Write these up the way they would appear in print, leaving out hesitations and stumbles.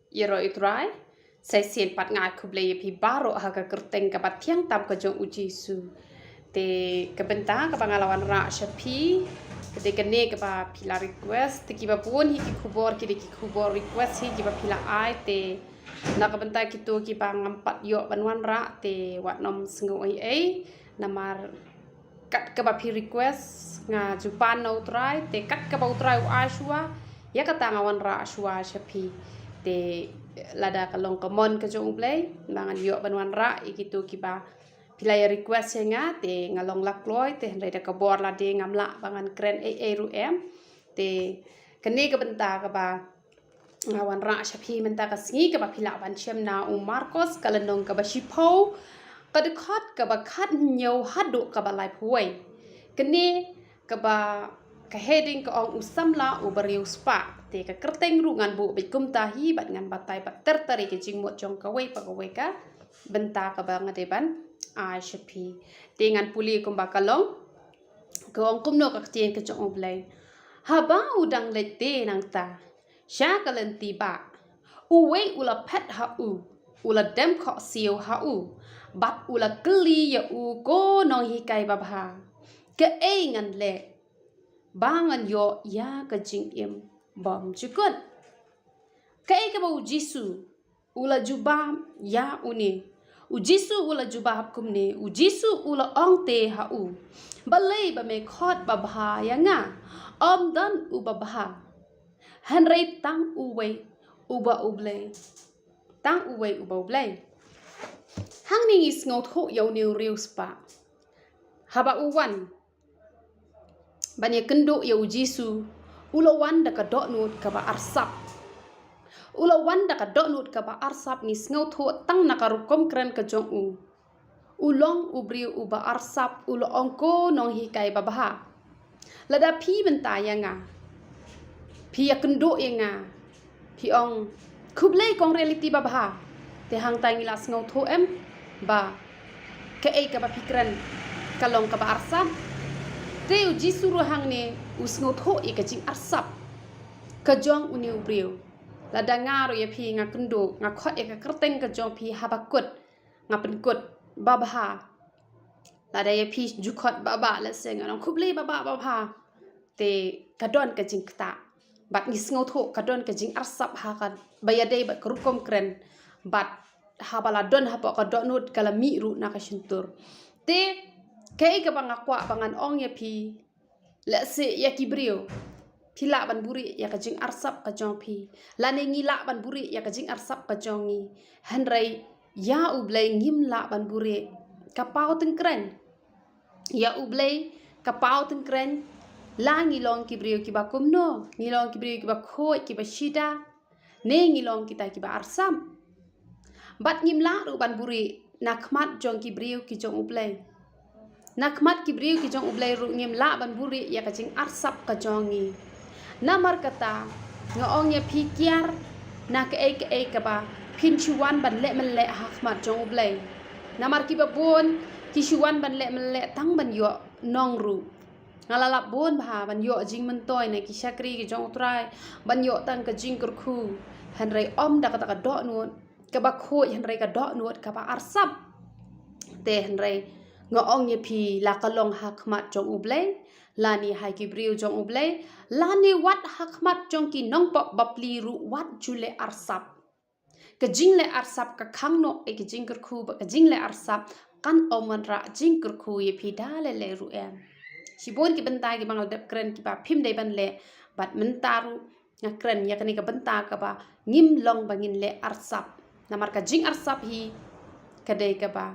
Yero itrai, saya sien pat ngai kuble ye pi baro haga kerteng ka tiang tam ka jong uji su. Te kebenta ka pangalawan ra shapi, ketika ne ka pila request, te kiba pun hiki kubor kiri ki kubor request hi kiba pila ai te na kebenta kitu kiba ngampat yo banwan ra te wat nom sengu ai namar kat ka pi request nga jupan no try te kat ka ba try ashwa ya kata ngawan ra ashwa shapi te lada kalong kamon ka jong play mangan yo banwan ra ikitu kiba pilai request nga te ngalong lakloi te hendai da kabor la de ngamla bangan kren ru em te kene ka benta ka ba ngawan ra shapi menta ka singi ka ba pila ban chem na Marcos kalenong ka ba shipo ka de ka ba khat nyo hadu ka ba lai phuai kene ka ba ka heading ka ong usamla ubariu spa te ka kerteng rungan bu bikum tahi bat ngan batai bat tertari ke jingmot jong ka wei pa ka benta ka ba ngadeban a shapi dengan puli kum bakalong ka ong kumno ka tien ka jong oblay haba udang lete nang ta sha kalen tiba uwe ula pet ha ula dem kho siu ha bat ula keli ya ko nong hikai babha ke ngan le bangan yo ya ka jing im bom chukun kai ka bau jisu ula jubah ya uni ujisu ula jubah kumne ujisu ula ongte ha balai ba me khot babha ya nga om dan ubabha hanrei tang uwe uba uble tang uwe uba uble hang ning is ngot ho yo new real spa haba uwan banya kendo ya ujisu ula wanda ka doknut ka ba arsap ula wanda ka doknut ka ba arsap ni sngaut ho tang nakarukom kren ka jong ulong ubri uba arsap ulo ongko nong hikai babaha lada pi bentaya nga pi ya kendo ya nga pi ong kublai kong reality babaha te hang tangila sngaut ho em ba ka ba pikran kalong ka ba arsap te uji suruh hang ne usngot ho ka jing arsap ka jong uni ubriu lada ngaro ya pi nga kendo nga khot ka kerteng ka jong pi habakut nga penkut babha lada ya pi jukot baba la seng anong kublei baba babha te kadon ka jing kta bat ngis ngot ho kadon ka jing arsap ha kan bayade bat kerukom kren bat habala don hapo ka donut kala mi ru na ka shintur te kai ka bangakwa bangan ong ya pi la se ya kibrio pila ban buri ya ka jing arsap ka jong pi lane ngila ban buri ya ka jing arsap ka jongi hanrai ya ublai ngim la ban buri ka pau tengkren ya ublai ka pau tengkren la ngilong kibrio ki ba kumno ngilong kibrio ki ba khoi ki ba shida ne ngilong kita ki ba arsam bat ngim la ru ban buri nakmat jong kibrio ki jong ublai nakmat kibriu ki jong ublai ru ngim la ban buri ya ka jing arsap ka jongi namar kata ngaong ya pikiar na ka ka ba pinchuan ban le men le hakmat jong ublai namar ki babon ki shuan ban le men le tang ban yo nong ru ngalalap bon ba ban yo jing mentoy na ki shakri ki jong utrai ban yo tang ka jing kurku hanrei om da ka do nuot ka ba khoi hanrei ka do nuot ka ba arsap te hanrei ngaong ye pi la kalong hakmat jong ublai lani hai kibriu jong ublai lani wat hakmat jong ki nong pop bapli ru wat jule arsap ka jingle arsap ka khangno e ki jingker khu ba ka jingle arsap kan oman ra jingker khu ye pi dale le ru em sibon ki bentai ki bangal dep kren ki ba phim dei ban le bat mentaru nga kren ya kani ka benta ka ba ngim long bangin le arsap namar ka jing arsap hi kadai ka ba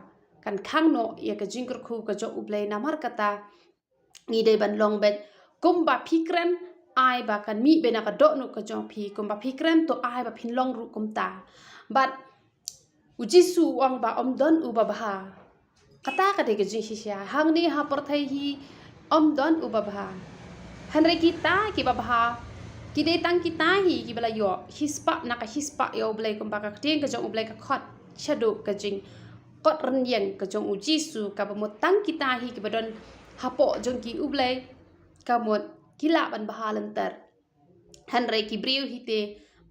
kan khangno ya ka jingker khu ka jo ublai namar kata ni dei ban long bet kumba pikren ai ba kan mi bena ka do no ka jong pi kumba pikren to ai ba phin long ru kumta but ujisu wang ba om don u babha kata ka de ka jing shisha hang ni ha por thai hi om don u babha hanre kita ki babha ki dei tang kita hi ki bala yo hispa na ka hispa yo ublai kumba ka teng ka jong ublai ka khot shadu ka jing kot renyeng ke jong ujisu ka bamot tang kita hi ke badon hapo jong ki ublai kamot kila ban baha lantar hanrei ki briu hite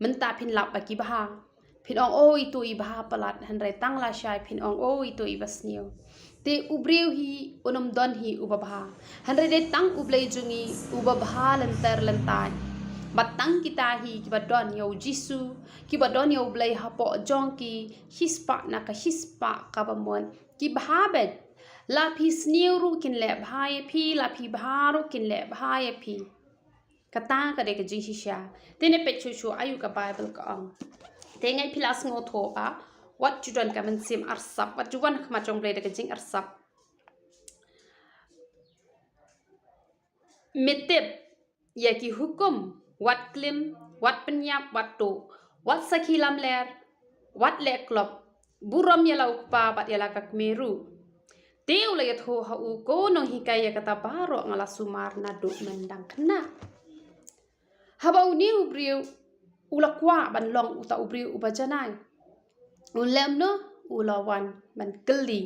menta phin lap ba ki baha พินองโอ้ยตัวอีบาปลัดหันไรตั้งลาชายพินองโอ้ยตัวอีบัสเนียวเตอุบริวฮีอุนมดอนฮีอุบาบาหันไรเดตั้งอุบเลจุงีอุบาบาลันเตอร์ลันตายบัดตั้งกิตาฮีกิบัดดอนยาวจิสูกิบัดดอนยาวเบลฮาปอจองกีฮิสปะนักฮิสปะกับบมวนกิบาเบดลาพิสเนียวรูกินแหลบหายพีลาพิบารูกินแหลบหายพีกตากระเดกจิชิชาเตเนเป็ดชัวอายุกับไบเบิลก็อังเตงไงพิลาสงโทอะวัดจุดอนกับมันซิมอาร์ซับวัดจุวันขมาจงเบลเดกจิงอาร์ซับเมติบยากิฮุกุมวัดกลิมวัดปัญญาวัดโตวัดสักฮิลามเลร์วัดเล็กลบบุรมยาลาอุปาบัดยาลากักเมรูเตียวเลยทโฮาอูโกนงฮิกายกตาบาโรงลาสุมาร์นาดุมันดังขนาฮาบาอุนิอุบริวอุลักว่าบันลองอุตาอุบริวอุบจนายอุเลมโนอุลาวันมันกลี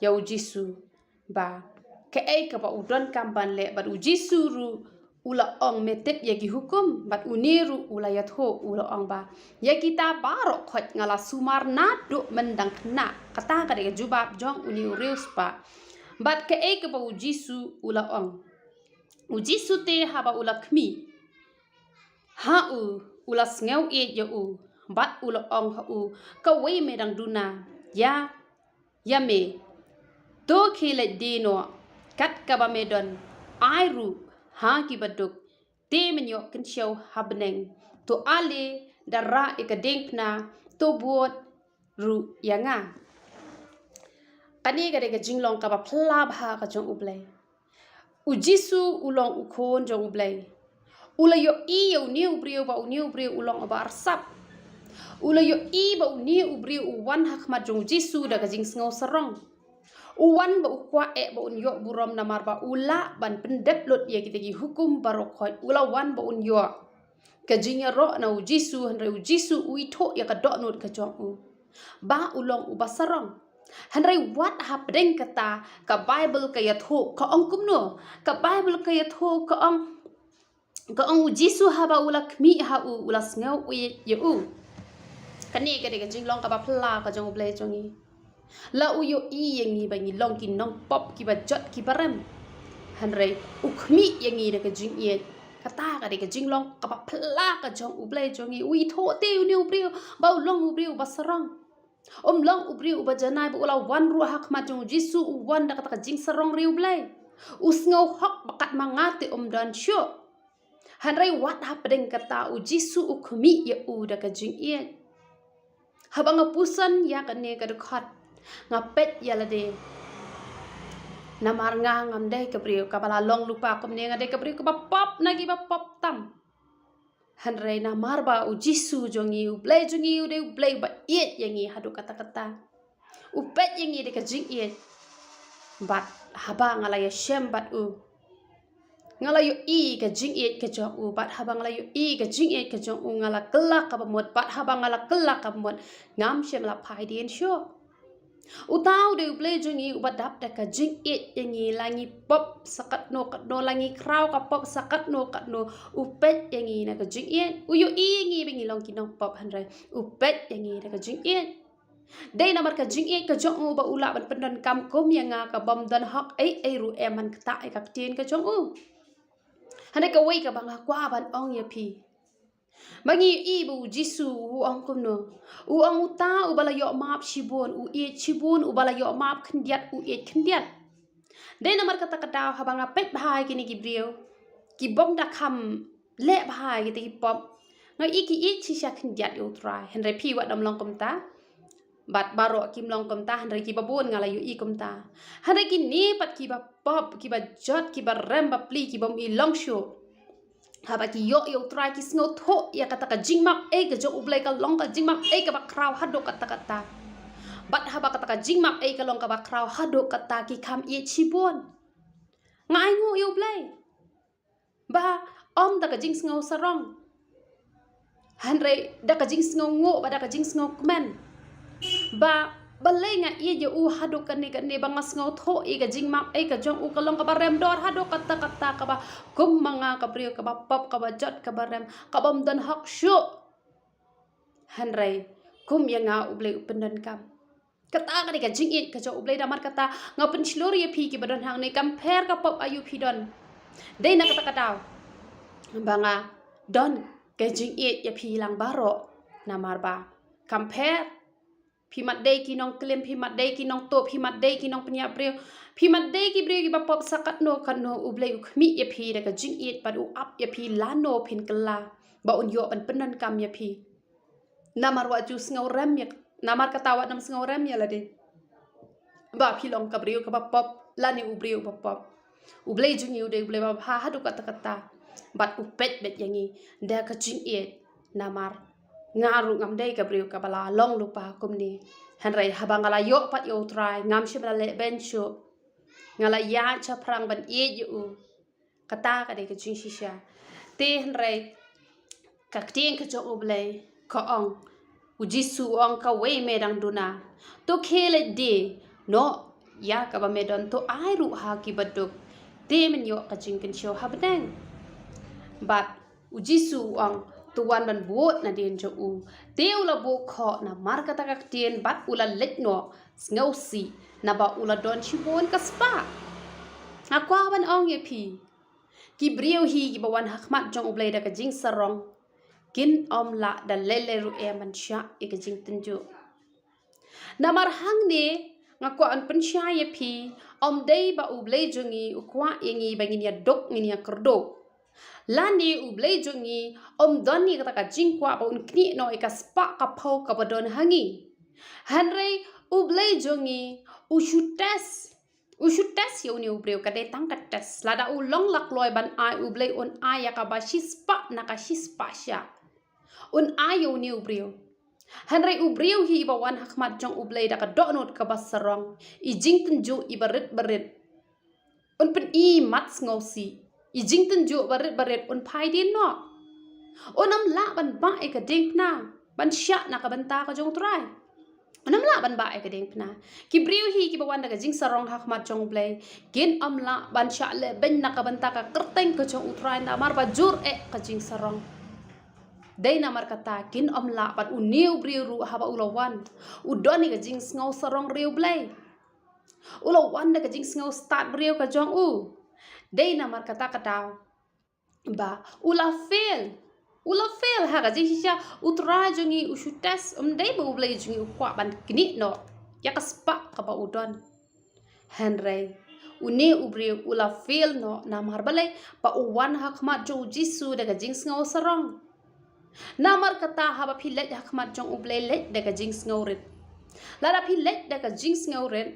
ยาอุจิสูบาke ai ka ba udon kamban le bat uji suru ula ong metep yagi hukum bat uniru ula yatho ula ong ba ya kita baro khot ngala sumar na do mendang kna kata ka de jubab jong uni reus pa bat ke ai ka ba uji su ula ong uji su te ha ba ula khmi ha u ula sngew e ya u bat ula ong ha u ka wei me dang duna ya me to khile dino kat kaba medon ai ru ha ki baduk te menyo kin show habneng to ale dara ikadeng pna to buot ru yanga kani gade ga jinglong kaba phla bha ka jong ublai ujisu ulong ukhon jong ublai ulayo i yo ni ubriu ba uni ubriu ulong ba arsap ulayo i ba uni ubriu uwan hakma jong jisu daga jing sngo sarong uwan ba ukwa ba unyo burom namar ba ula ban pendep lot ya kita gi hukum barokhoy ula wan ba unyo ka jinya ro na ujisu hanre ujisu uitho ya ka do not ka jong u ba ulong u basarong hanre wat hapdeng kata ka bible ka yatho ka ongkum no ka bible ka yatho ka ong ujisu ha ba ula khmi ha u ula sngew u ye u kani ka de ka jinglong ka ba phla ka jong ble jongi la uyo i yang ni bangi long kin nong pop ki ba jot ki baram hanre ukhmi yang ni de ka jing ye kata ka de ka jing long ka ba phla ka jong uble jongi ui tho te uni ubriu ba long ubriu basarang long ubriu ba janai ba ula wan ru hak ma jong jisu wan da ka jing sarong riu ble usngau hok bakat mangate dan syo hanre wat ha pedeng kata u jisu ukhmi ye u da ka jing ye habang pusan ya ka ne ka dekhat ngapet yalade namar nga ngam dai kabriu kabala long lupa komne ngade kabriu ka pop nagi ba pop tam hanre namar ba ujisu jongi ublai jongi ude ublai ba iet yangi hadu kata-kata upet yangi de ka jing iet bat haba ngalaya shem bat u ngalayo i ka jing iet ka jong u bat haba ngalayo i ka jing iet ka jong u ngala kelak ka bamot bat haba ngala kelak ka bamot ngam shem la phai dien sho utau de ble jongi ubadap da ka jing it yangi langi pop sakat no kat no langi kraw ka pop sakat no kat no upet yangi na ka jing it uyo i yangi bengi long kinong pop hanrai upet yangi na ka jing it dei namar ka jing it ka jong u ba ula ban pendan kam kom yanga ka bom dan hak ai ru eman kta ai ka tien ka jong u hanai ka wei ka bang kwa ban ong ya pi bangi ibu jisu uang kuno uang uta ubala yo map shibun shibun ubala yo map khendiat khendiat de namar kata kata habanga pet bhai kini gibriu ki bom da kham le bhai ki pop ngai iki chi sha khendiat yo trai henre pi wa dam long komta bat baro kim long komta henre ki babun ngala yo i komta henre ki ni pat ki ba pop ki ba jot ki ba rem ba pli ki bom i long show haba ki yo try ki sngo tho ya kata ka jingmak ka jong ublai ka long ka jingmak ka ba kraw hado kata bat haba kata ka jingmak ka long ka ba kraw hado kata ki kham ye chibon ngai ngo yo ublai ba om da ka jing sngo sarong hanre da ka jing sngo ngo ba da ka jing sngo kmen ba balai nga iya je u hado kane bangas ngau tho ka jingmak ka jong u ka long ka ba rem dor hado kata ka ba kum manga ka brio ka ba pop ka ba jot ka ba rem ka bom dan hak shu hanrai kum yang nga ublay upendan kam kata ka ka jingit ka jo ublay damar kata nga penslori ya pi ki badan hang ne compare ka pop ayu pi don dei na kata kataw banga don ka jingit ya pi lang baro namar ba compare pi mat dei ki nong klem pi mat dei ki nong to pi mat dei ki nong penya breu pi mat dei ki breu ki ba pop sakat no kan no ublay ukmi ya pi da ka jingit pad u up ya pi lano pin kala ba un yo ban penan kam ya pi namar wa ju ngau rem ya namar katawa nam ngau rem ya lade ba pi long ka breu ka ba pop lani u breu ba pop ublay ju ngi ude ublay ba ha hadu kata kata bat upet bet yangi da ka jingit namar ngaru ngam dei ka breu ka bala long lupa kum ni hanrai habangala yo pat yo try ngam shibala le bencho ngala ya cha prang ban e yu kata ka de ka jing shisha te hanrai ka tieng ka jo ublay ka ong ujisu ong ka wei medang duna to khele de no ya ka ba medon to ai ru ha ki baduk te men yo ka jing ken show habdang bat ujisu ong tuan ban buat na dien jo u teu la bu kho na mar kata ka tien bat ula let no ngau si na ba ula don chi bon ka spa akwa ban ong ye pi ki breu hi ki bawan hakmat jong ublay da ka jing sarong kin om la da lele ru e man sha e ka jing tenju namar hang ne ngakwa an pensha ye pi om dei ba ublay jongi ukwa yengi bangin ya dok ngin ya kerdo lani ublay jongi om doni kata ka jingkwa ba un kni no ika spa ka phau ka badon hangi hanrei ublay jongi ushutes ya uni ublay ka de tang ka tes lada ulong lak loy ban ai ublay on aya ka ba shispa na ka shispa sha un ayo ni ublay hanrei ublay hi ba wan hakmat jong ublay da ka donot ka basarong i jingten jo i barit un pen i mat ngosi i jingten jo barit un pai din no onam la ban ba e ka ding na ban sha na ka banta ka jong trai onam la ban ba e ka ding na ki briu hi ki bawan da ka jing sarong hak mat jong blay gin am la ban sha le ben na ka banta ka kerteng ka jong utrai na mar ba jur e ka jing sarong dei na mar kata kin am la ban u new briu ru ha ba ulawan u doni ka jing ngau sarong riu blay ulawan da ka jing ngau start briu ka jong u dei na mar kata kata ba ula fail ha ga jisha utra jongi ushutas dei ba ublay jongi ukwa ban kini no ya kaspa ka ba udon henry uni ubri ula fail no na mar balai pa uwan hakmat jo jisu daga jings ngau sarong na mar kata ha ba philet hakmat jong ublay let daga jings ngau ret lara philet daga jings ngau ret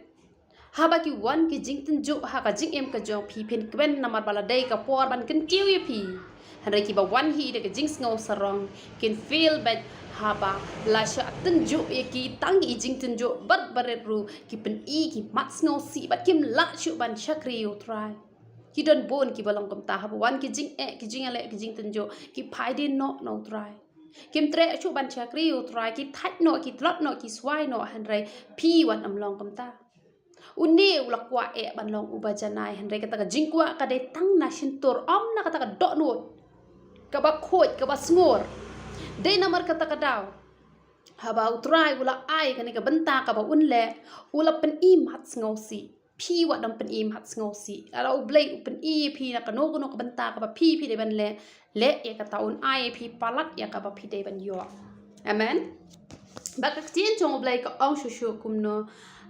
haba ki wan ki jingten jo ha ka jing em ka jo phi phen kben namar bala dei ka por ban kin kiu ye phi hanre ki ba wan hi de ka jing ngau sarong kin feel bad haba la sha ten jo ye ki tang i jingten jo bar baret ru ki pen i ki mat ngau si bat kim la shu ban chakri u try ki don bon ki balong kam ta haba wan ki jing ale ki jingten jo ki phai din no no try kim tre chu ban chakri u try ki that no ki tlot no ki swai no hanre phi wan am long kam ta uni ulakwa e banlong ubajanai hanre kata ka jingkwa ka de tang na sintur om na kata ka donut ka ba khoj ka ba sngur de namar kata ka daw haba utrai ula ai ka ni ka benta ka ba unle ula pen i mat ngosi phi wa dam pen i mat ngosi ala ublay pen i phi na ka no ka benta ka ba phi de ban le e ka taun ai phi palat ya ka ba phi de ban yo amen ba ka tien chong ublay ka ong shu kumno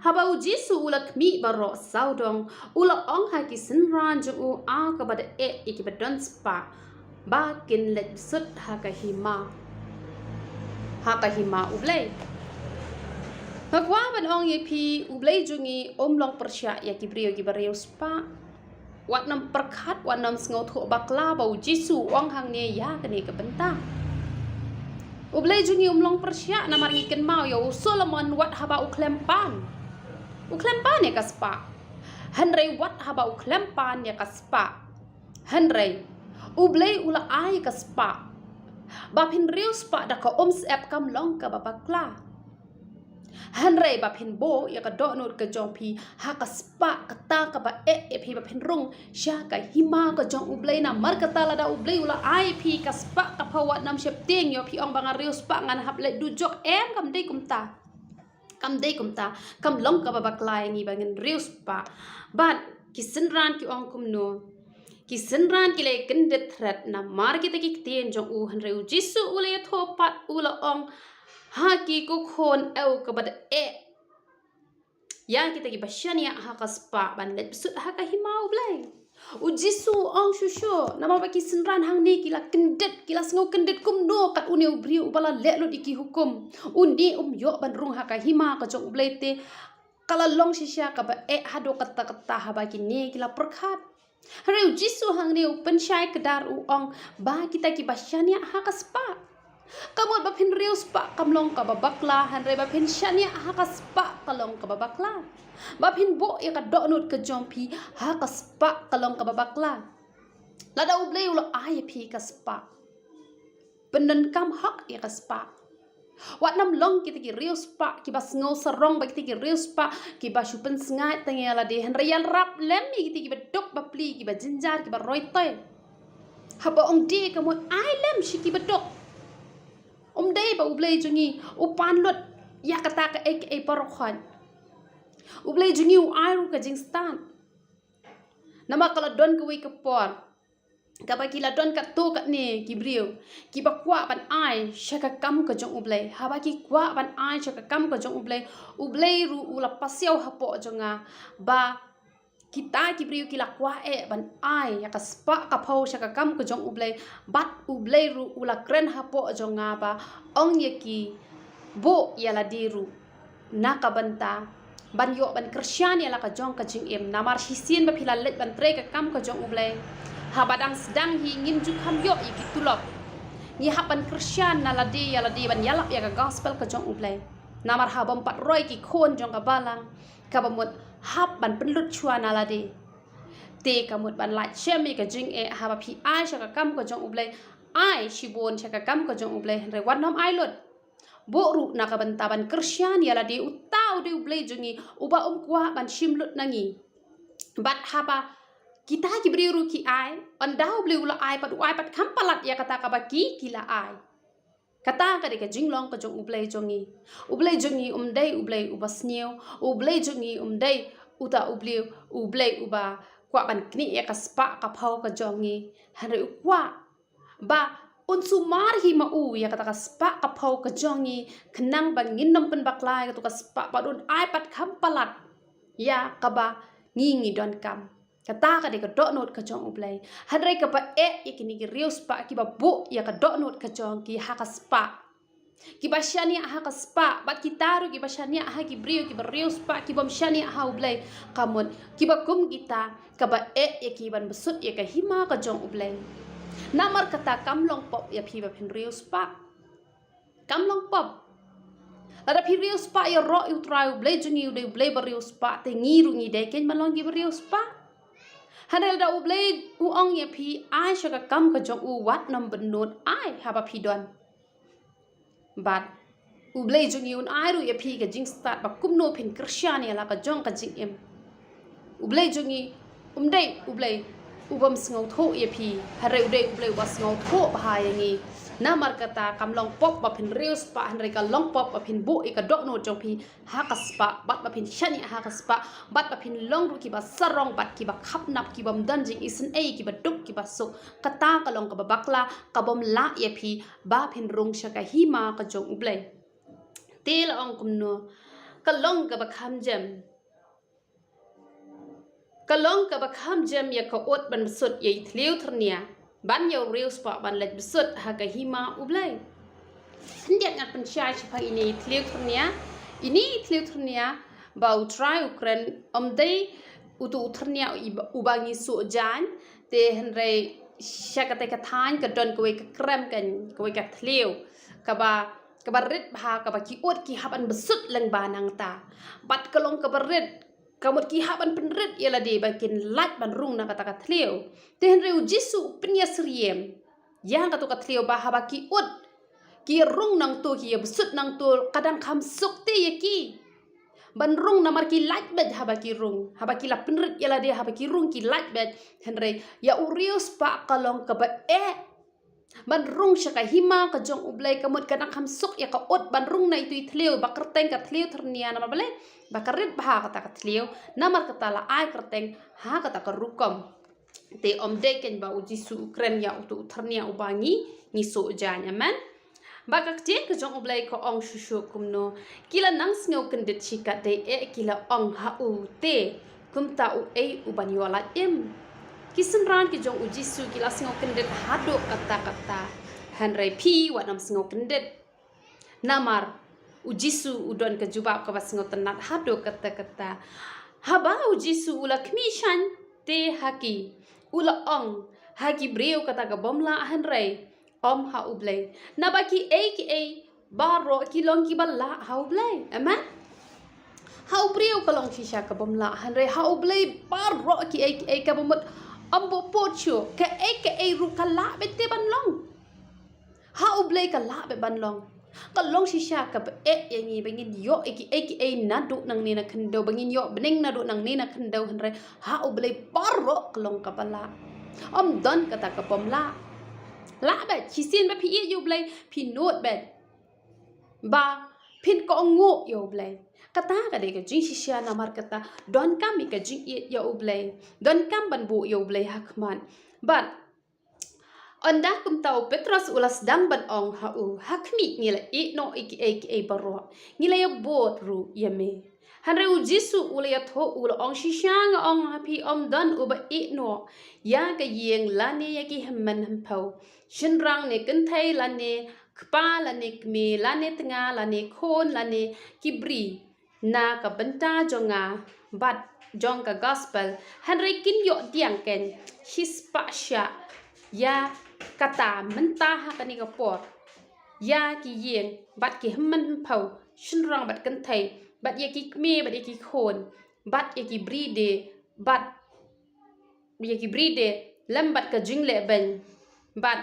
haba u jisu ulak mi baro saudong ula ong ha ki sinran jo u a ka bada e ki badon spa ba kin let sut ha ka hima ublay hakwa ban ong ye pi ublay jungi long persya ya ki brio ki bareu spa wat nam perkhat wat nam sngo tho bakla ba u jisu ong hang ne ya ka ne ka bentang ublay jungi long persya na maringi ken mau yo solomon wat haba u klempan ya kaspa hanrei wat haba uklempan ya kaspa hanrei ublay ula ai kaspa bapin riu spa da ka oms ep kam long ka babakla Hanrei ba phin bo ya ka do not ka jong phi ha ka spa ka ta ka ba e phi ba phin rung sha ka hima ka jong ublei na mar ka ta la da ublei ula ai phi ka spa ka phawat nam shep ting yo phi ong banga riu spa ngan hap le du jok em kam dei kum ta kam long ka ba baklai ni bangin riu spa ban ki sinran ki ong kum no ki sinran ki le kendet thret na mar ki ta ki ten jong u han reu jisu ule tho pat ula ong ha ki ko khon au ka bad e yang kita ki basyania ha ka spa ban let sut ha ka himau blai u jisu ong shusho nama ba ki sinran hang ni kila kendet kila sngo kendet kum no kat une ubri ubala le lo iki hukum undi yo ban rung ha ka hima ka jong blai te kala long shisha ka ba e hado kata kata ha ba ki ne kila perkhat Reu jisu hang reu pensyai kedar uong ba kita ki basyania ha ka spa. Kamot ba phin reu spa kamlong ka babakla han re ba phin syania ha ka spa kalong ka babakla. Ba phin bo ya ka donut ka jompi ha ka spa kalong ka babakla. Lada ublei ulo ay pi ka spa. Benden kam hak ya ka spa. Wat nam long kita ki real spa ki bas ngau sarong ba kita ki real spa ki ba shupen sngai tengela de hen real rap lem kita ki ba dok ba pli ki ba jinjar ki ba roi toy haba ong de ka mo ai lem shi ki ba dok de ba ublei jungi upan lot ya kata ka ek e parokhan ublei jungi u ai ru ka jingstan nama kala don ka wi ka por Kapa kila don kat to kat ni kibriu kiba kwa ban ai shaka kam ka jong ublei haba ki kwa ban ai shaka kam ka jong ublei ru ula pasiau hapo jonga ba kita kibriu kila kwa e ban ai ya ka spa ka phau shaka kam ka jong ublei bat ublei ru ula kren hapo jonga ba ong ye ki bo ya la diru naka banta ban yo ban kristiani ala ka jong ka jing em namar hisin ba phila let ban tre ka kam ka jong ublei habadang sedang hi ngin ju kham yo iki tulok ni hapan Christian na ladi ban yalap ya ka gospel ka jong ublai namar habam pat roi ki khon jong ka balang ka bamut hab ban penlut chua na ladi te kamut ban lai chemi ka jing e haba phi ai sha ka kam ka jong ublai ai shibon sha ka kam ka jong ublai re wan nam ai lot bo ru na ka ban taban Christian ya ladi utau de ublai jongi uba kwa ban shimlut nangi bat haba kita ki beriru ki ai andau beli ula ai pat kampalat ya kata ka baki kila ai kata ka de ka jinglong ka jong ublei jongi umdei ublei ubasnio ublei jongi umdei uta ublei uba kwa ban kni ya ka spa ka phau ka jongi hare kwa ba unsumar hi ma u ya kata ka spa ka phau ka jongi khnang bang nginnam pen baklai ka to ka spa padun ai pat kampalat ya ka ba ngingi don kam kata ka de ka dok not ka jong ublei hadrai ka ba e ikini ki riu spa ki ba bu ya ka dok not ka jong ki ha ka spa ki ba shani ha ka spa bat ki taru ki ba shani ha ki brio ki ba riu spa ki bam shani ha ublei kamun ki ba kum kita ka ba e ki ban besut ya ka hima ka jong ublei namar kata kamlong pop ya phi ba phin riu spa kamlong pop ada phi riu spa ya ro u trai ublei jungi ublei ba riu spa te ngiru ngi de ken malong ki ba riu spa Hanel da ublei uong ye pi ai shaka kam ka jong u wat nam benut ai haba pi don bat ublei jong yun ai ru ye pi ka jing start ba kum no pin Christian ya la ka jong ka jing em ublei jong yi umdei ublei ubam sngo tho ye pi hare udei ublei was sngo tho ba ha yangi namar kata kamlong pop ba phin reus pa hanre ka long pop ba phin bu ka dok no jong pi ha ka spa bat ba phin shani ha ka spa bat ba phin long ru ki ba sarong bat ki ba khap nap ki bam dan jing isen e ki ba duk ki ba so kata ka long ka ba bakla ka bom la ye pi ba phin rung sha ka hima ka jong ublei tel ong kum no ka long ka ba kham jem kalong ka ba kham jem ya ka ot ban sut ye thleu thnia ban yo real spa ban let besut ha ka hima ublai ndiat ngat pensyai chapa ini thleu thnia bau try ukren omdei utu thnia ubangi su jan te henre syakate ka than ka don koi ka krem kan koi ka thleu ka ba rit bha ka ba ki ot ki haban besut leng banang ta bat kalong ka ba rit kamut ki haban penrit yala de bakin lat ban rung na kata ka thleu te henre jisu pnya sriem yang katu ka thleu ba haba ki ut ki rung nang tu ki besut nang tu kadang kham suk te ye ki ban rung namar ki light bed haba ki rung haba ki la penrit yala dia haba ki rung ki light bed henry ya urius pa kalong ka ba ban rung syaka hima ka jong ublay kamut kadang kham suk ya ka ot ban rung na itu itleu ba kerteng ka tleu ternia nama bale ba karit ba kata ka tleu namar kata la ai kerteng ha kata ka rukom te om deken ba uji su ukren ya utu ternia ubangi ni so janya man Baka kjen ke jong ublay ko ong shushu kumno kila nang sngo kendit chika te kila ong ha u te kumta u uban yola kisenran ki jong uji su kila sngo kendit hado kata hanrai pi wa nam sngo kendit namar uji su udon ke jubab ka sngo tenat hado kata haba uji su ula kmishan te haki ula ong haki breu kata ka bomla hanrai om ha ublay nabaki baro kilong kiballa ha ublay aman ha ubriu kalong shisha ka bomla hanre ha ublay baro ki ka bomot ambo pocho ka ru kala bete banlong ha ublay kala be banlong kalong shisha ka yangi bangin yo nadu nang nina kendo bangin yo bening nadu nang nina kendo hanre ha ublay baro kalong kabala om don kata ka bomla la bet chisin ba pi yu blay pi not bet ba pin ko ngo yo blay kata ka de ka jing shisha namar kata don kam ka jing yo blay don kam ban bu yo blay hakman but onda kum tau petros ulas dang ban ong ha u hakmi ngila no baro ngila yo bot ru yeme hanre u jisu ula ya tho ula ong shisha nga ong happy om don uba no ya ka yeng lani ya ki hamman hampau shinrang ne kentai lane kpa lane kme lane tenga lane khon lane kibri na ka benta jonga bat jong ka gospel hanre kin yo diang ken hispa sha ya kata menta ha kani ka por ya ki yeng bat ki hamman hampau shinrang bat kentai bat ya ki kme bat ya ki khon bat ya ki bride bat ya ki bride lambat ka jingle ben bat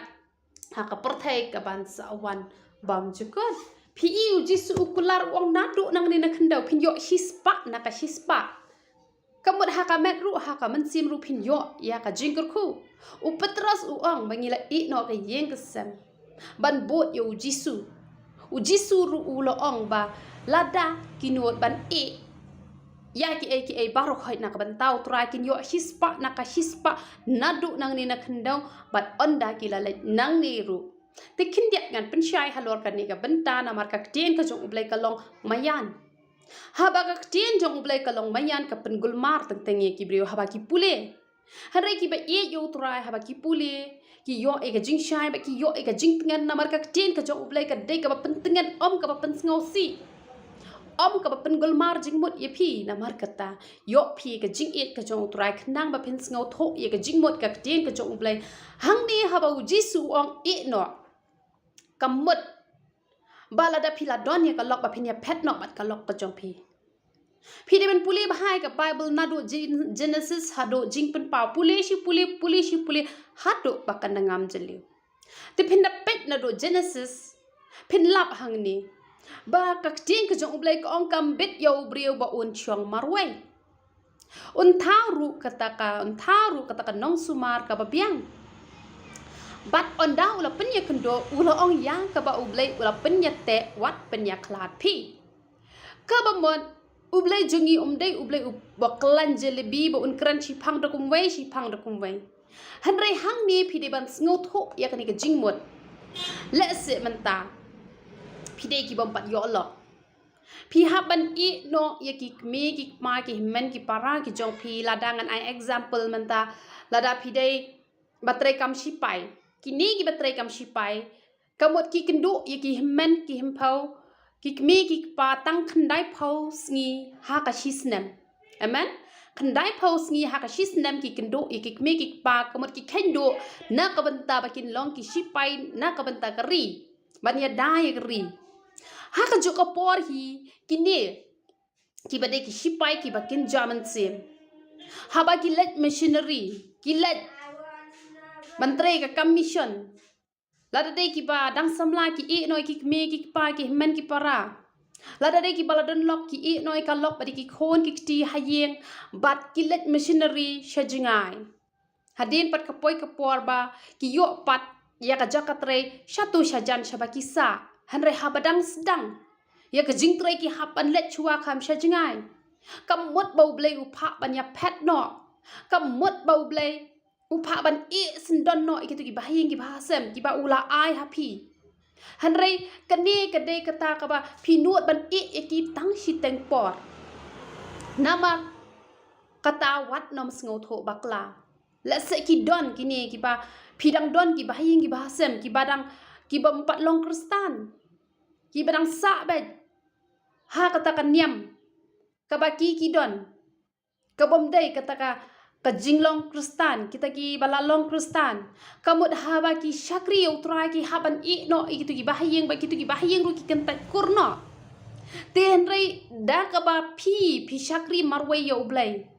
haka perthai ka ban sawan bam jukot pi jisu ukular wong nadu nang ni na khendau pin yo hispa na ka hispa kamut haka metru haka mensim ru pin yo ya ka jingker ku u petras u ong bangila no ka yeng kesem ban bot yo jisu ru ulo ong ba lada kinot ban ya ki baru khoi na ka ban tau try kin yo hispa na ka hispa nadu nang ni na khendau bat onda ki la nang ni ru te kin dia ngan pensyai halor kan ni ka benta na mar ka tien ka jong ublai kalong mayan haba ka tien jong ublai kalong mayan ka pengul mar teng ye ki brio haba ki pule harai ki ba yo try haba ki pule ki yo ka jing syai ba ki yo ka jing tengan na mar ka tien ka jong ublai ka dei ka ba pentengan om ka ba pen si om ka pen gulmar jing mot ye phi na mar kata yo phi ka jing ka jong trai khnang ba pen sngo tho ye ka jing mot ka tien ka jong blai hang ni ha ba jisu ong no kamut balada phila don ye ka lok ba phin ya phet no bat ka lok ka jong phi de ben puli bahai ka bible na do genesis hado jing pen pa puli shi hado ba kan ngam jeli te phin da pet na do genesis phin lap hang ni ba kak ting ka jong ublay ko ong kambit yaw briyo ba un chong marway un tharu kata ka nong sumar ka babiang bat onda ula penya kendo ula ong yang ka ba ublay ula penya te wat penya klat pi ka ba mon ublay jungi umday ublay ba klan jelebi ba un kran shi phang da kum wei hanre hang ni pi de ban sngo tho ya ka ni ka jingmot le se menta pide ki bompat yo lo pi haban no ye ki me ki ma ki men ki para ki jong pi ladangan ai example menta lada pide batrai kam sipai kini ki batrai kam sipai kamot ki kendu ye ki men ki himpau ki me ki pa tang khandai phau sngi ha ka shisnem amen khandai phau sngi ha ka shisnem ki kendu ye ki me ki pa kamot ki khendu na ka banta bakin long ki sipai na ka banta kari ban ya dai kari haka joka por hi kini ki bade ki sipai ki bakin jaman sem haba ki let machinery ki let mantre ka commission Lada dei ki ba dang samla ki e noi ki me ki pa ki men ki para. Lada dei ki bala don lok ki e noi ka lok ba ki khon ki ti hayeng bat ki let machinery shajingai. Hadin pat kapoi kapor ba ki yo pat ya ka jakatre shatu shajan shabaki sa hanre habadang sedang ya ka jingtre ki hapan let chua kham shajingai. Kamut bau blei upha ban ya pet no kamut bau blei upha ban e sendon no ikitu ki bahing ki bahasem ki ba ula ai happy hanrei kane kade kata ka ba pinuat ban e ki tang shi teng por nama kata wat nom sngo tho bakla la se ki don kini ki ba pidang don ki bahing ki bahasem ki badang ki ba empat long kristan ki badang sa bet ha kata kan niam kabaki ki don kabom dei kata ka jinglong kristan kita ki balalong kristan kamut haba ki syakri utrai ki haban i no itu ki bahayeng ba kitu ki bahayeng ru ki kentat kurno tenrei da ka ba pi syakri marwe yo blai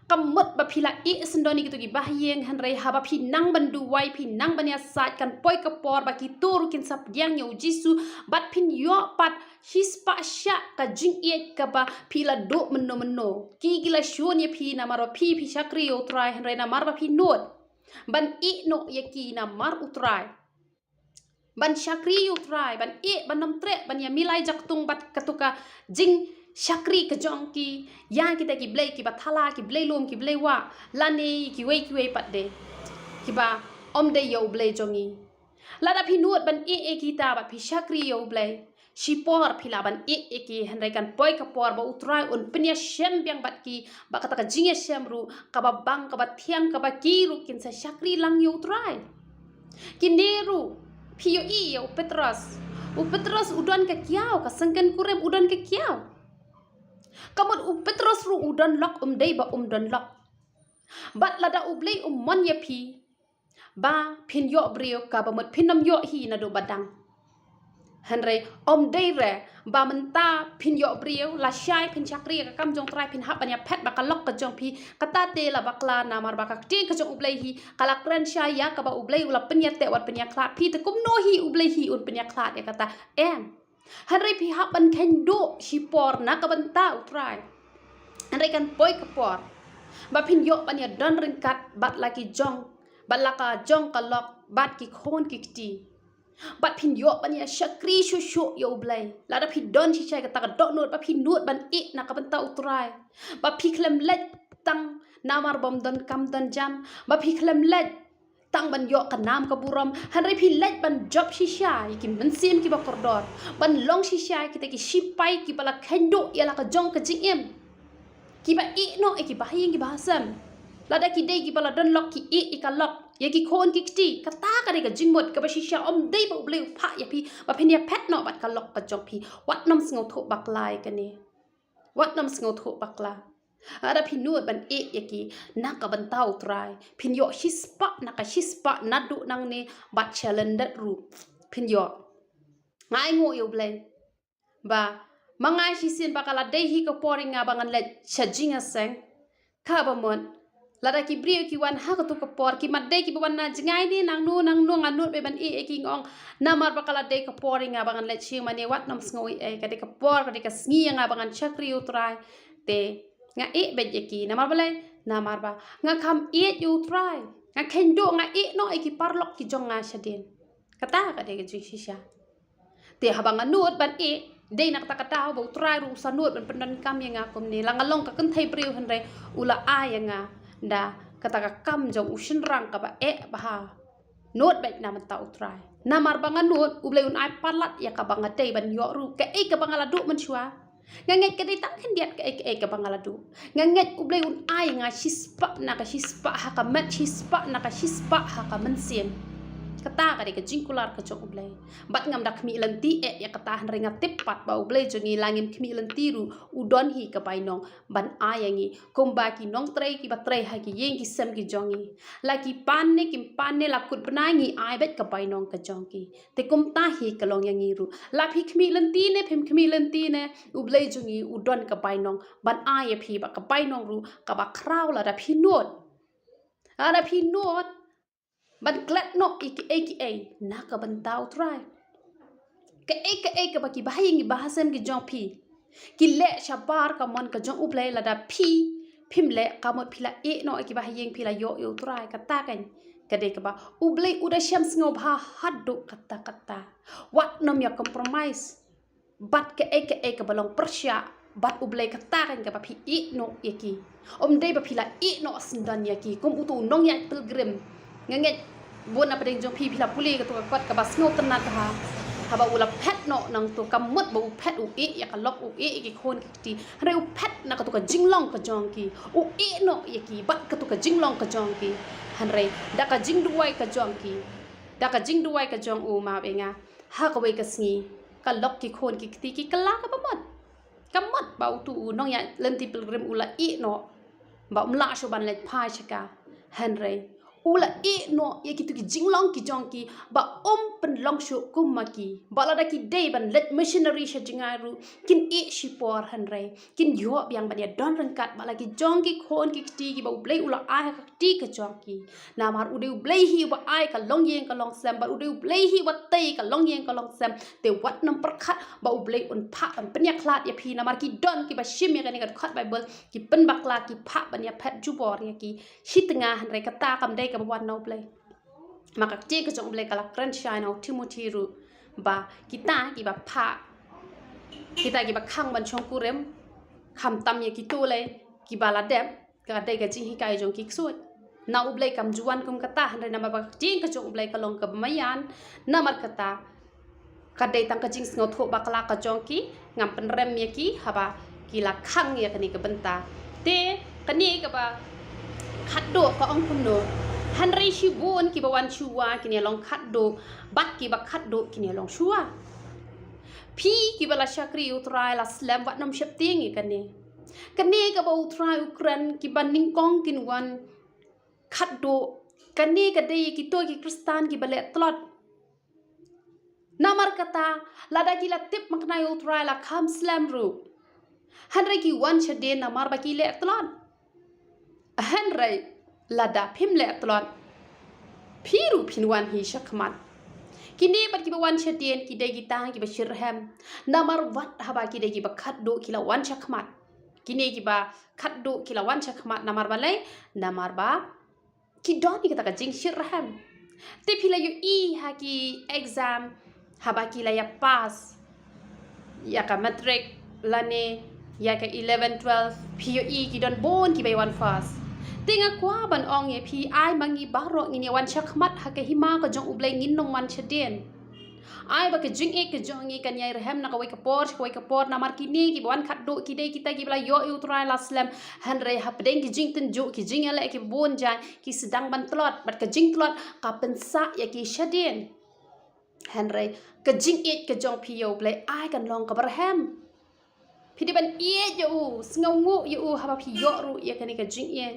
kamut ba phila i sendoni gitu ki bahayeng hanrei haba pi nang bandu wai pi nang banya sat kan poi ka por ba ki tur kin sap yang yo jisu bat pin yo pat hispa sya ka jing e ka ba phila do menno ki gila shon ye pi na maro pi syakri utrai hanrei na mar ba pi not ban i no ye ki na mar utrai ban syakri utrai ban e ban nam tre ban ya milai jaktung bat katuka jing syakri ke jongki yang kita ki blai ki bathala ki blai lom ki blai wa lani ki wei pat de ki ba om de yo blai jongi lada pi nuot ban e kita bat pi syakri yo blai shipor phila ban e ki hanrai kan poi ka por ba utrai un penya shem biang bat ki ba kata ka jinge shem ru ka ba bang ka ba thiang ka ba ki ru kin sa syakri lang yo utrai kineru pio i yo Petros udon ke kiau ka sengken kurem udon ke kiau kamut Petros ru udon lok dei ba don lok bat lada ublei mon ye pi ba pin yo brio ka ba mot pinam yo hi na do badang hanre dei re ba menta pin yo brio la shai pin chakri ka kam jong trai pin hap anya pet ba ka lok ka jong pi kata te la bakla na mar ba ka ti ka jong ublei hi kala kren shai ya ka ba ublei ula penya te wat penya klat pi te kum no hi ublei hi un penya klat ya kata hanrei pi hap ban kendo shipor na ka banta utrai hanrei kan poi ka por ba pin yo ban ya don ringkat bat laki jong bat laka jong ka lok bat ki khon ki ti bat pin yo ban ya syakri shu yo blai la da pi don chi chai ka ta ka do not ba pi nuot ban e na ka banta utrai ba pi klem let tang namar bom don kam don jam ba pi klem let tang ban yo ka nam ka buram hanrei pi let ban job shisha ki men sim ki ba kordor ban long shisha kita ki shipai ki bala kendo ya la ka jong ka jingem ki ba i no e ki bahayeng ki bahasam lada ki dei ki bala don lok ki e ka lok ya ki khon ki ti kata ka de ka jingmot ka ba shisha dei ba bleu pha ya pi ba pin ya pet no bat ka lok ka jong pi wat nom sngo tho baklai ka ni wat nom sngo tho bakla ada pinuat ban e yaki naka bantau try pinyo hispa naka hispa nadu nang ni bat challendet ru pinyo ngai ngo yo blay ba mangai hisin bakala dehi ko poringa bangan let chajinga seng ka ba mon lada ki brio ki wan ha ko por ki madde ki ban na jingai ni nang nu nganut be ban e ki ngong namar bakala de ko poringa bangan let chi mane wat nam snoi e ka de ko por ka de ka sngi nga bangan chakri utrai te nga e bet yaki namar balai namar ba nga kham e you try nga kendo nga e no e ki parlok ki jong nga shaden kata ka de ji shisha te habang anut ban e de nak ta kata bo try ru sanut ban pendan kam yang akom ni langalong ka kan thai priu han re ula a yang da kata ka kam jong ushin rang ka ba e ba not bet na man ta utrai namar bang anut ublai un ai parlat ya ka bang ate ban yo ru ka e ka bang ala du man chua nganget ka ditang hendiat ka ka bangaladu nganget ublay un ay nga shispa na ka shispa ha ka mat shispa na ka shispa ha ka mansien kata ka de ka jingkular ka jong ublay bat ngam dak mi lanti ya kata han ringa tepat ba ublay jongi langim kmi lanti ru udon hi ka bainong ban ayangi komba ki nong trei ki batrei ha ki yeng ki sem ki jongi laki panne la kut benangi ai bet ka bainong ka jongki te kum ta hi ka long yangi ru la phi kmi lanti ne phem kmi lanti ne ublay jongi udon ka bainong ban aya phi ba ka bainong ru ka ba kraw la da phi not ara phi not ban klet no iki na ka ban tau try ke baki bahing bahasem ki jong pi ki le shabar ka mon ka jong uplay la da phim le ka mot phila no ki bahing phila yo try kata kan kade ka ba ublay uda syam sngo bha haddo kata wat nom ya compromise bat ke ka balong persya bat ublay kata kan ka ba phi no yaki dei ba phila no sindan yaki kum utu nong ya pilgrim nganget bon apa deng jong phila puli ka to ka ka ba sngo tanat ha haba ula pet no nang to kamut ba u pet u ya ka lok u ki khon ki re u pet na ka to ka jinglong ka jong ki u no ya ki bat ka to ka jinglong ka jong ki han re da ka jing duai ka jong ki da ka jing duai ka jong u ma be nga ha ka we ka sngi ka lok ki khon ki ti ki kala ka ba mot kamut ba u tu nong ya len ti pilgrim ula no ba la sho ban le phai chaka han re ula no ya ki tu ki jinglong ki jong ki ba pen long shu kumaki ba la da ki day ban let missionary sha jingaru kin shi por han re kin yo biang ban ya don ran kat ba la ki jong ki khon ki ti ki ba blai ula a ka ti ka jong ki na mar u de blai hi ba ai ka long yeng ka long sam ba u de blai hi wa tei ka long yeng ka long sam te wat nam par khat ba u blai un pha ban pen ya khlat ya phi na mar ki don ki ba shim ya ka ni ka khat bible ki pen bakla ki pha ban ya phat ju bor ya ki shitnga han re ka ta kam dei ka wan no blai maka ti ka jong blai kala kran shine au Timothy ru ba kita ki ba pha kita ki ba khang ban chong kurem kham tam ye ki tu le ki ba la dem ka dei ka jing hi kai jong ki suit na u blai kam juan kum kata han re na ba ti ka jong blai ka long ka mayan na mar kata ka dei tang ka jing sngo tho ba kala ka jong ki ngam pen rem ye ki haba ki la khang ye ka ni ka benta te ka ni ka ba khat do ka ong kun no han rei shi bon ki ba wan chuwa ki ne long khat do bat ki ba khat do ki ne long chuwa phi ki ba la shakri utrai la slam wat nam shep ting ki kan ne ka ba utrai ukran ki ban ning kong kin wan khat do kan ne ka dei ki to ki kristan ki ba le tlot namar kata lada ki la tip makna utrai la kham slam ru han rei ki wan shade namar ba ki le tlot han rei lada phim le tlon phiru phinwan hi shakmat kini bat ki wan chatien ki dei gita ki ba shirham namar wat haba ki dei ki ba khat do ki la wan shakmat kini ki ba khat do ki la wan shakmat namar balai namar ba ki don ki kata ka jing shirham te phila yu ha ki exam haba ki la ya pass ya ka matric lane ya ka 11 12 phi ki don bon ki bai wan fast tinga kwa ban ong ye phi ai mangi baro ngi wan shakmat ha ke hima ka jong ublai ngin nong man chadien ai ba ke jing ke jong ngi kan yai rehem na ka wai ka por na mar ki ni ki wan khat do ki dei kita ki bla yo utrai la slam han re ha pedeng ki jing tin jo ki jing ala ki bon jan ki sedang ban tlot bat ka jing tlot ka pensa ya ki chadien han re ka jing ke jong phi yo blai ai kan long ka barhem phi di ban ye yo sngo ngu yo ha ba phi yo ru ye kan ka jing ye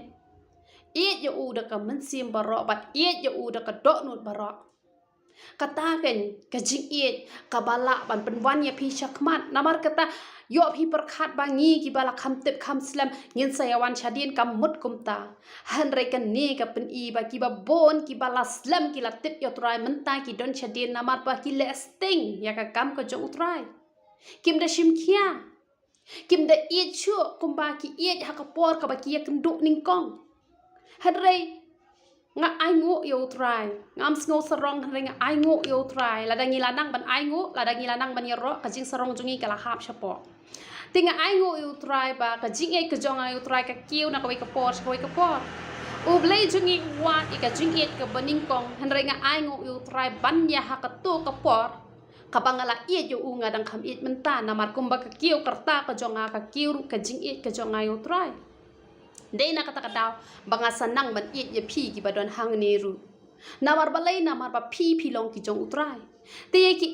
yo udah ka mensim barok bat yo udah ka dok nut barok kata kan ka jing ka bala ban penwan ya pi shakmat namar kata yo pi perkhat bangi ki bala kham tip kham slam ngin sayawan chadin kam mut kumta han re kan ni ka pen ba ki ba bon ki bala slam ki la tip yo try menta ki don chadin namar pa ki le sting ya ka kam ka jo utrai kim da shim kia kim da chu kumba ki ha ka por ka ba ki ya kenduk ningkong hadrei nga ai ngo yo try ngam sngo sarong hadrei nga ai ngo yo try la dangi lanang ban ai ngo la dangi lanang ban yero ka jing sarong jungi kala hap chapo tinga ai ngo yo try ba ka jing ka jong ai yo try ka kiu na ka wai ka por u blei jungi wa ka jing ka baning kong hadrei nga ai ngo yo try ban ya ha ka tu ka por ka bangala yo u nga dang kham menta na mar kumba ka kiu karta ka jonga ka kiu ka jing ka jong ai yo try dei na kata kadaw banga sanang ban ye phi ki badon hang neru namar balai namar ba phi long ki jong utrai te ki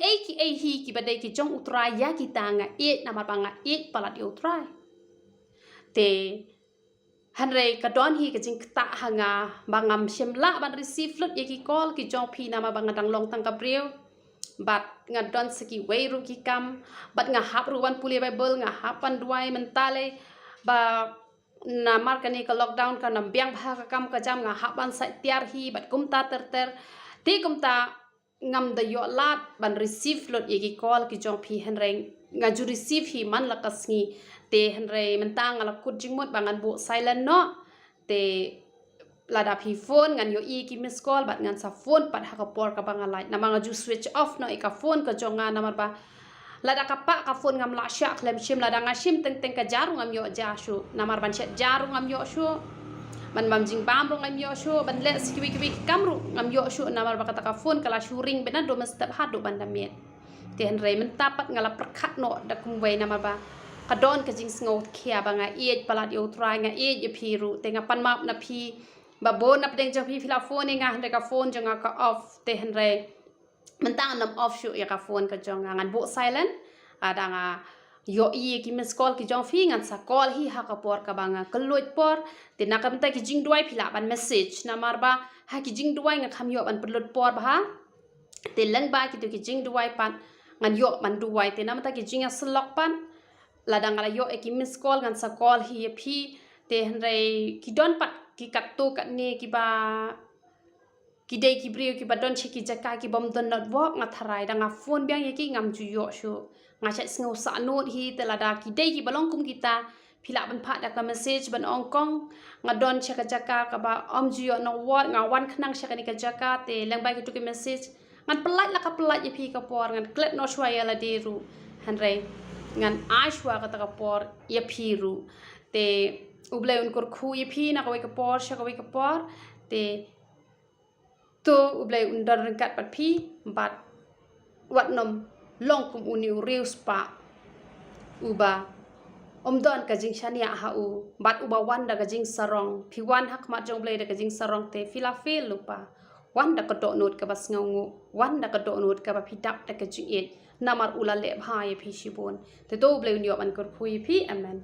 hi ki badai ki jong utrai ya ki tanga namar banga palat utrai te hanre kadon hi ka jing ta hanga bangam shemla ban receive lut ye ki call ki jong phi nama banga dang long tang kabriu bat nga don seki wei ru ki kam bat nga hap ruwan puli bible nga hapan duai mentale ba namar kani ka lockdown ka nam biang bha ka kam ka jam nga haban sa tiar hi bat kumta ter ti kumta ngam da yo lat ban receive lot ye ki call ki jong phi henreng nga ju receive hi man la kasngi te henre mentang ala kut jingmot bangan bu silent no te lada phi phone ngan yo i ki miss call bat ngan sa phone pat ha ka por ka banga light namanga ju switch off no ka phone ka jonga namar ba lada ka pa ka phone ngam la sha klem shim lada nga shim teng teng ka jaru ngam yo ja shu namar ban chet jaru ngam yo shu ban bam jing bam ro ngam yo shu ban le kiwi kiwi kamru ngam yo shu namar ba kata ka phone kala shuring benan do mas tap hadu ban damit te henre men tapat ngala perkhat no da kum we namar ba kadon ka jing sngot khia banga iej palat yo try nga iej ye phiru te nga pan map na phi ba bon na pdeng jang phi phila phone nga hande ka phone janga ka off te henre mentang nam off shu ya ka phone ka jong ngan bu silent ada nga yo i ki miss call ki jong phi ngan sa call hi ha ka por ka banga keluit por te na ka mta ki jing duai phila ban message na mar ba ha ki jing duai nga kham yo ban perlut por ba ha te lang ba ki tu ki jing duai pan ngan yo ban duai te na mta ki jing slok pan ladang ala yo e ki miss call ngan sa call hi phi te henre ki don pat ki kat to kat ne ki ba ki dei ki brio ki ba don che ki jaka ki bom don not walk nga tharai da nga phone biang ye ki ngam ju yo shu nga cha sngo sa not hi te lada ki dei ki balong kum kita phila ban pha da ka message ban ong kong nga don che ka jaka ka ba om ju yo no wat nga wan khnang che ka ni ka jaka te lang ba ki tu ki message ngan pelat la ka pelat ye phi ka por ngan klet no shwa ya la de ru hanre ngan ashwa ka ta ka por ye phi ru te uble un kor khu ye phi na ka we ka por sha ka we ka por te to uble un dar kat pat phi bat wat nom long kum uni riu spa uba don ka jing shania ha u bat uba wan da ka jing sarong phi wan hak ma jong ble da ka jing sarong te fila fil lupa wan da ka do not ka bas ngongu wan da ka do not ka ba phi dak da ka jing it namar ula le bha ye phi shibon te to ble un yo an kor khu ye phi amen